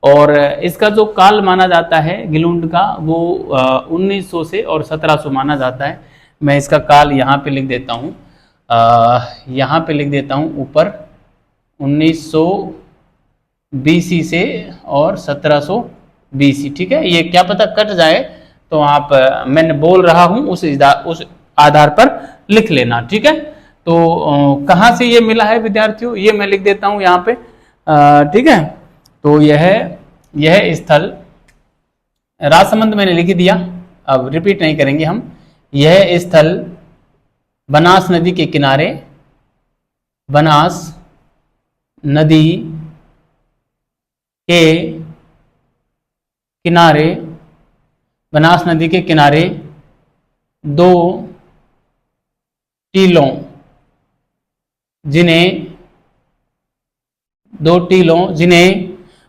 और इसका जो काल माना जाता है गिलुंड का वो 1900 से और 1700 माना जाता है। मैं इसका काल यहाँ पे लिख देता हूँ, यहाँ पे लिख देता हूँ ऊपर 1900 BC से और 1700 BC। ठीक है, ये क्या पता कट जाए तो आप मैंने बोल रहा हूँ उस आधार पर लिख लेना। ठीक है, तो कहाँ से ये मिला है विद्यार्थियों, ये मैं लिख देता हूँ यहाँ पे। ठीक है, तो यह स्थल राजसमंद मैंने लिख दिया, अब रिपीट नहीं करेंगे हम। यह स्थल बनास नदी के किनारे, बनास नदी के किनारे, बनास नदी के किनारे 2 टीलों जिन्हें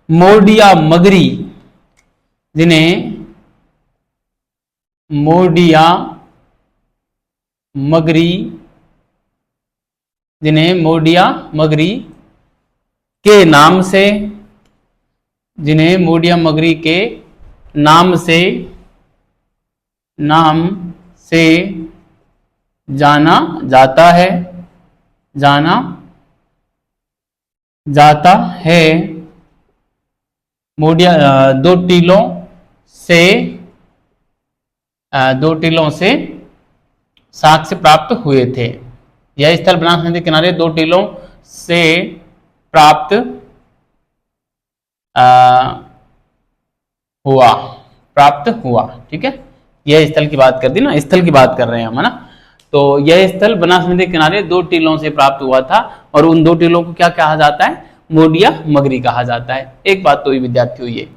मोडिया मगरी, जिन्हें मोडिया मगरी के नाम से जाना जाता है। मोडिया 2 टीलों से साक्ष्य प्राप्त हुए थे। यह स्थल बनास नदी किनारे 2 टीलों से प्राप्त हुआ। प्राप्त हुआ। ठीक है, यह स्थल की बात कर दी ना, स्थल की बात कर रहे हैं हम, है ना। तो यह स्थल बनास नदी के किनारे 2 टीलों से प्राप्त हुआ था, और उन 2 टीलों को क्या कहा जाता है? मोडिया मगरी कहा जाता है। एक बात तो ये विद्यार्थी हुई है।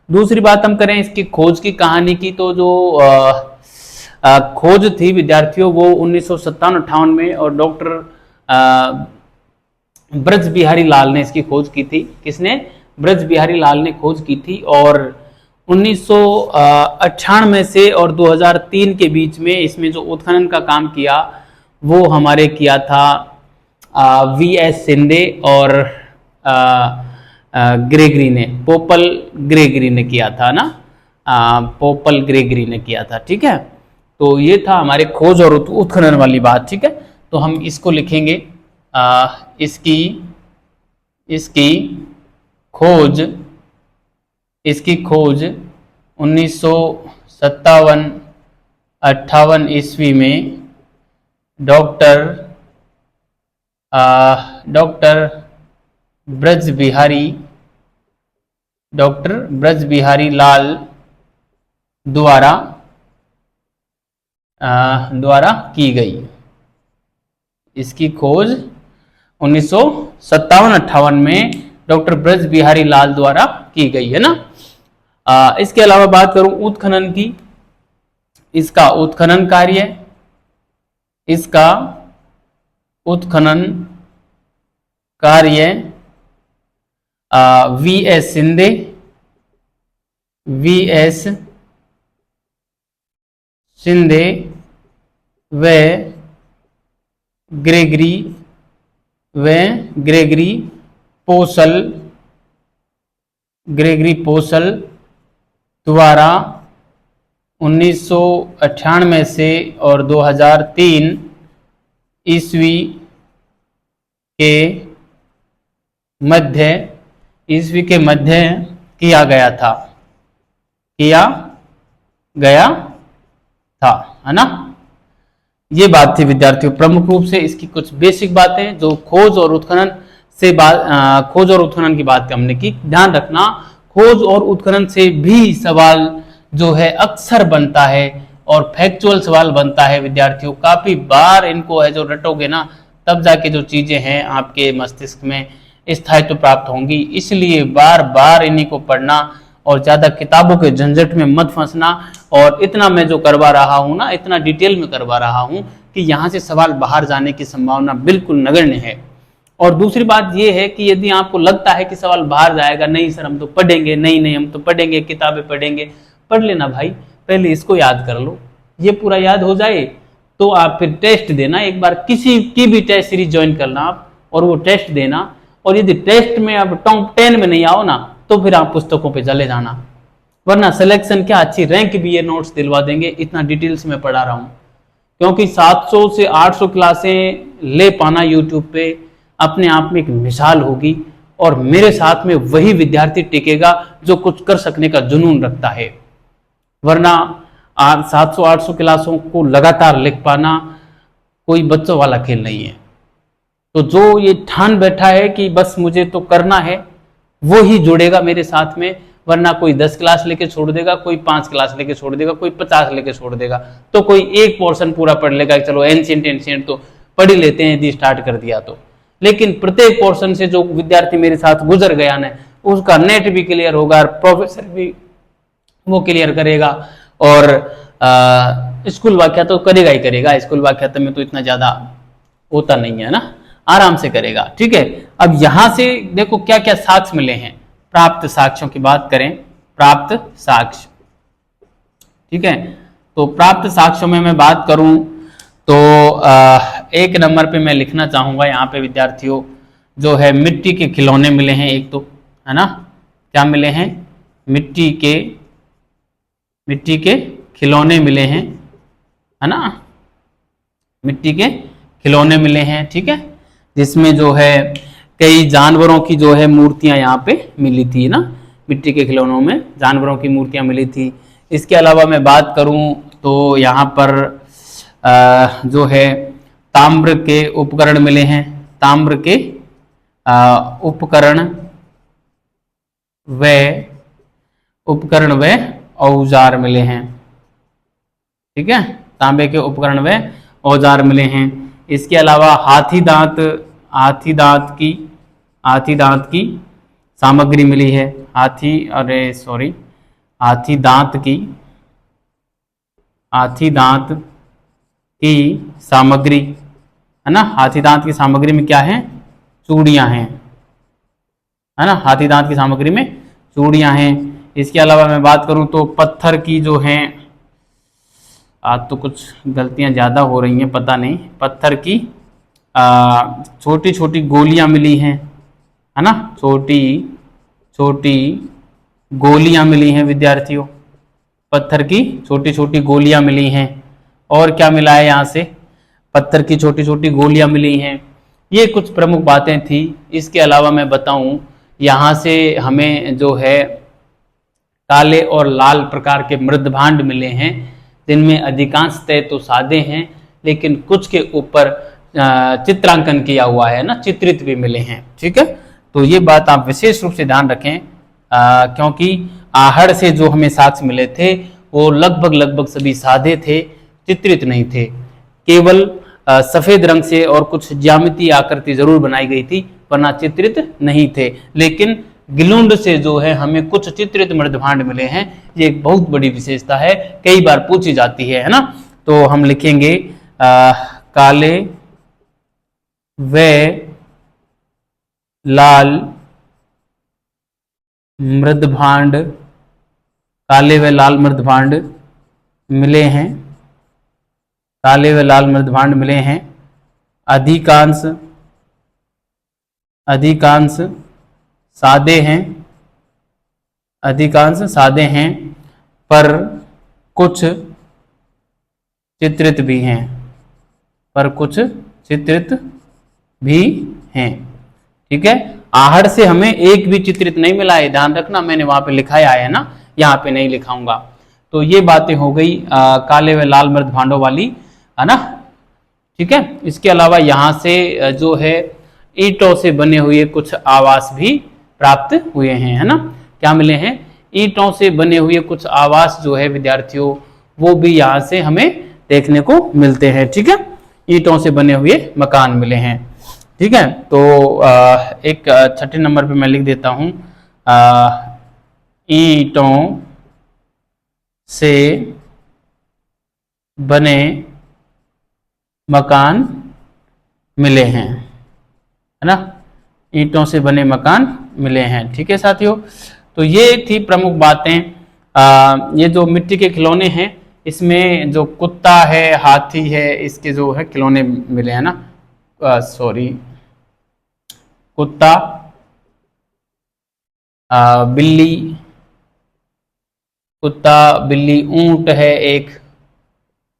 दूसरी बात हम करें इसकी खोज की कहानी की, तो जो खोज थी विद्यार्थियों वो 1957-58 में, और डॉक्टर ब्रज बिहारी लाल ने इसकी खोज की थी। किसने? ब्रज बिहारी लाल ने खोज की थी। और 1998 से और 2003 के बीच में इसमें जो उत्खनन का काम किया वो हमारे किया था वीएस शिंदे और ग्रेगरी ने, पोपल ग्रेगरी ने किया था ना, पोपल ग्रेगरी ने किया था। ठीक है, तो ये था हमारे खोज और उत्खनन वाली बात। ठीक है, तो हम इसको लिखेंगे इसकी खोज 1957-58 ईस्वी में डॉक्टर ब्रज बिहारी लाल द्वारा की गई। इसकी खोज 1957-58 में डॉक्टर ब्रज बिहारी लाल द्वारा की गई, है ना। इसके अलावा बात करूं उत्खनन की, इसका उत्खनन कार्य वीएस शिंदे व ग्रेगरी पोसल द्वारा 1998 से और 2003 ईस्वी के मध्य किया गया था, है ना। ये बात थी विद्यार्थियों प्रमुख रूप से इसकी कुछ बेसिक बातें जो खोज और उत्खनन की बात हमने की। ध्यान रखना, खोज और उत्खनन से भी सवाल जो है अक्सर बनता है और फैक्चुअल सवाल बनता है विद्यार्थियों। काफी बार इनको है जो रटोगे ना, तब जाके जो चीजें हैं आपके मस्तिष्क में स्थायित्व प्राप्त होंगी। इसलिए बार बार इन्हीं को पढ़ना और ज्यादा किताबों के झंझट में मत फंसना। और इतना मैं जो करवा रहा हूं ना, इतना डिटेल में करवा रहा हूं कि यहाँ से सवाल बाहर जाने की संभावना बिल्कुल नगण्य है। और दूसरी बात यह है कि यदि आपको लगता है कि सवाल बाहर जाएगा, नहीं सर हम तो पढ़ेंगे, नहीं हम तो पढ़ेंगे, किताबें पढ़ेंगे, पढ़ लेना भाई, पहले इसको याद कर लो। ये पूरा याद हो जाए तो आप फिर टेस्ट देना, एक बार किसी की भी टेस्ट सीरीज ज्वाइन करना आप और वो टेस्ट देना। और यदि टेस्ट में आप टॉप 10 में नहीं आओ ना तो फिर आप पुस्तकों पे चले जाना, वरना सिलेक्शन क्या अच्छी रैंक भी ये नोट्स दिलवा देंगे। इतना डिटेल्स में पढ़ा रहा हूं क्योंकि 700 से 800 क्लासें ले पाना यूट्यूब पे अपने आप में एक मिसाल होगी। और मेरे साथ में वही विद्यार्थी टिकेगा जो कुछ कर सकने का जुनून रखता है, वरना आप 700-800 क्लासों को लगातार लिख पाना कोई बच्चों वाला खेल नहीं है। तो जो ये ठान बैठा है कि बस मुझे तो करना है, वो ही जुड़ेगा मेरे साथ में, वरना कोई 10 क्लास लेके छोड़ देगा, कोई 5 क्लास लेके छोड़ देगा, कोई 50 लेके छोड़ देगा, तो कोई एक पोर्शन पूरा पढ़ लेगा। चलो एंशिएंट तो पढ़ ही लेते हैं यदि स्टार्ट कर दिया तो। लेकिन प्रत्येक पोर्शन से जो विद्यार्थी मेरे साथ गुजर गया ना, उसका नेट भी क्लियर होगा, प्रोफेसर भी वो क्लियर करेगा, और स्कूल वाक्या तो करेगा ही करेगा। स्कूल वाक्या में तो इतना ज्यादा होता नहीं है ना, आराम से करेगा। ठीक है, अब यहां से देखो क्या क्या साक्ष्य मिले हैं। प्राप्त साक्ष्यों की बात करें, प्राप्त साक्ष्य, ठीक है, तो प्राप्त साक्ष्यों में मैं बात करूं तो 1 नंबर पे मैं लिखना चाहूंगा यहाँ पे विद्यार्थियों, जो है मिट्टी के खिलौने मिले हैं एक तो, है ना। क्या मिले हैं? मिट्टी के खिलौने मिले हैं, है ना, मिट्टी के खिलौने मिले हैं। ठीक है, जिसमें जो है कई जानवरों की जो है मूर्तियां यहाँ पे मिली थी ना, मिट्टी के खिलौनों में जानवरों की मूर्तियां मिली थी। इसके अलावा मैं बात करूं तो यहाँ पर जो है ताम्र के उपकरण मिले हैं, ताम्र के उपकरण व औजार मिले हैं। ठीक है, तांबे के उपकरण व औजार मिले हैं। इसके अलावा हाथी दांत की सामग्री मिली है। हाथी दांत की सामग्री है ना। हाथी दांत की सामग्री में क्या है? चूड़ियां हैं, है ना। हाथी दांत की सामग्री में चूड़ियां हैं। इसके अलावा मैं बात करूं तो पत्थर की जो हैं, आज तो कुछ गलतियां ज़्यादा हो रही हैं, पता नहीं। पत्थर की छोटी छोटी गोलियां मिली हैं, है ना। छोटी छोटी गोलियां मिली हैं विद्यार्थियों, पत्थर की छोटी छोटी गोलियां मिली हैं। और क्या मिला है यहाँ से? पत्थर की छोटी छोटी गोलियां मिली हैं। ये कुछ प्रमुख बातें थी। इसके अलावा मैं बताऊं, यहाँ से हमें जो है काले और लाल प्रकार के मृदभांड मिले हैं, जिनमें अधिकांशतः तो सादे हैं, लेकिन कुछ के ऊपर चित्रांकन किया हुआ है ना, चित्रित भी मिले हैं। ठीक है, तो ये बात आप विशेष रूप से ध्यान रखें, क्योंकि आहड़ से जो हमें साक्ष्य मिले थे वो लगभग सभी सादे थे, चित्रित नहीं थे। केवल सफेद रंग से और कुछ ज्यामितीय आकृति जरूर बनाई गई थी, वरना चित्रित नहीं थे। लेकिन गिलुंड से जो है हमें कुछ चित्रित मृदभांड मिले हैं। ये एक बहुत बड़ी विशेषता है, कई बार पूछी जाती है ना। तो हम लिखेंगे काले व लाल मृदभांड, काले व लाल मृदभांड मिले हैं, काले व लाल मृदभांड मिले हैं। अधिकांश सादे हैं, पर कुछ चित्रित भी हैं, ठीक है। आहड़ से हमें एक भी चित्रित नहीं मिला है, ध्यान रखना, मैंने वहां पे लिखाया है ना, यहाँ पे नहीं लिखाऊंगा। तो ये बातें हो गई काले व लाल मृदभांडों वाली, है ना। ठीक है, इसके अलावा यहाँ से जो है ईंटों से बने हुए कुछ आवास भी प्राप्त हुए हैं, है ना। क्या मिले हैं? ईंटों से बने हुए कुछ आवास जो है विद्यार्थियों, वो भी यहाँ से हमें देखने को मिलते हैं। ठीक है, ईंटों से बने हुए मकान मिले हैं। ठीक है, तो एक छठे नंबर पे मैं लिख देता हूं, ईंटों से बने मकान मिले हैं, है ना। ईंटों से बने मकान मिले हैं। ठीक है साथियों, तो ये थी प्रमुख बातें। ये जो मिट्टी के खिलौने हैं, इसमें जो कुत्ता है, हाथी है, इसके जो है खिलौने मिले हैं ना, कुत्ता, बिल्ली, ऊंट है एक,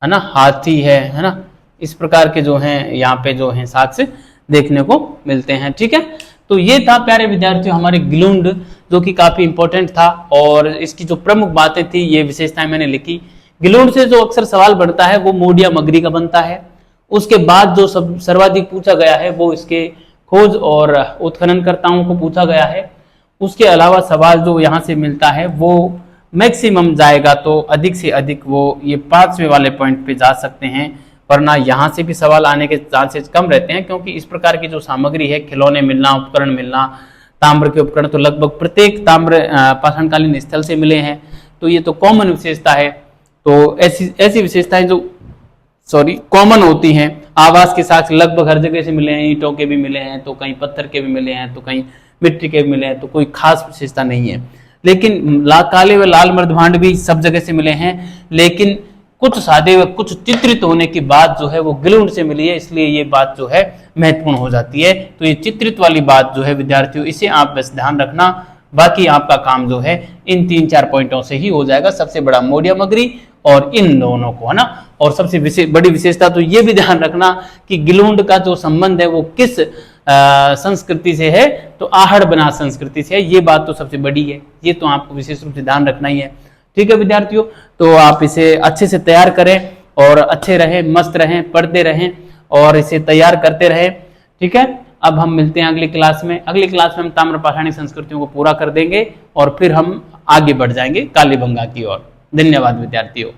है ना, हाथी है ना। इस प्रकार के जो हैं यहाँ पे जो हैं साक्ष्य देखने को मिलते हैं। ठीक है, तो ये था प्यारे विद्यार्थियों हमारे गिलुंड, जो कि काफी इंपॉर्टेंट था, और इसकी जो प्रमुख बातें थी, ये विशेषताएं मैंने लिखी। गिलुंड से जो अक्सर सवाल बनता है वो मोडिया मगरी का बनता है। उसके बाद जो सर्वाधिक पूछा गया है वो इसके खोज और उत्खननकर्ताओं को पूछा गया है। उसके अलावा सवाल जो यहाँ से मिलता है वो मैक्सिमम जाएगा, तो अधिक से अधिक वो ये 5वें वाले पॉइंट पे जा सकते हैं, वरना यहाँ से भी सवाल आने के चांसेस कम रहते हैं, क्योंकि इस प्रकार की जो सामग्री है, खिलौने मिलना, उपकरण मिलना, ताम्र के उपकरण तो लगभग प्रत्येक ताम्र पाषाणकालीन स्थल से मिले हैं, तो ये तो कॉमन विशेषता है। तो ऐसी विशेषताएं जो कॉमन होती हैं, आवास के साक्ष्य लगभग हर जगह से मिले हैं, ईंटों के भी मिले हैं, तो कहीं पत्थर के भी मिले हैं, तो कहीं मिट्टी के भी मिले हैं, तो कोई खास विशेषता नहीं है। लेकिन काले व लाल मृदभांड भी सब जगह से मिले हैं, लेकिन कुछ सादे व कुछ चित्रित होने की बात जो है वो गिलुंड से मिली है, इसलिए ये बात जो है महत्वपूर्ण हो जाती है। तो ये चित्रित वाली बात जो है विद्यार्थियों, इसे आप बस ध्यान रखना, बाकी आपका काम जो है इन 3-4 पॉइंटों से ही हो जाएगा। सबसे बड़ा मोडिया मगरी और इन दोनों को, है ना। और सबसे बड़ी विशेषता तो ये भी ध्यान रखना कि गिलुंड का जो संबंध है वो किस संस्कृति से है, तो आहड़ बना संस्कृति से है। ये बात तो सबसे बड़ी है, ये तो आपको विशेष रूप से ध्यान रखना ही है। ठीक है विद्यार्थियों, तो आप इसे अच्छे से तैयार करें और अच्छे रहें, मस्त रहें, पढ़ते रहें और इसे तैयार करते रहें। ठीक है, अब हम मिलते हैं अगली क्लास में। अगली क्लास में हम ताम्र पाषाणी संस्कृतियों को पूरा कर देंगे और फिर हम आगे बढ़ जाएंगे कालीबंगा की ओर। धन्यवाद विद्यार्थियों।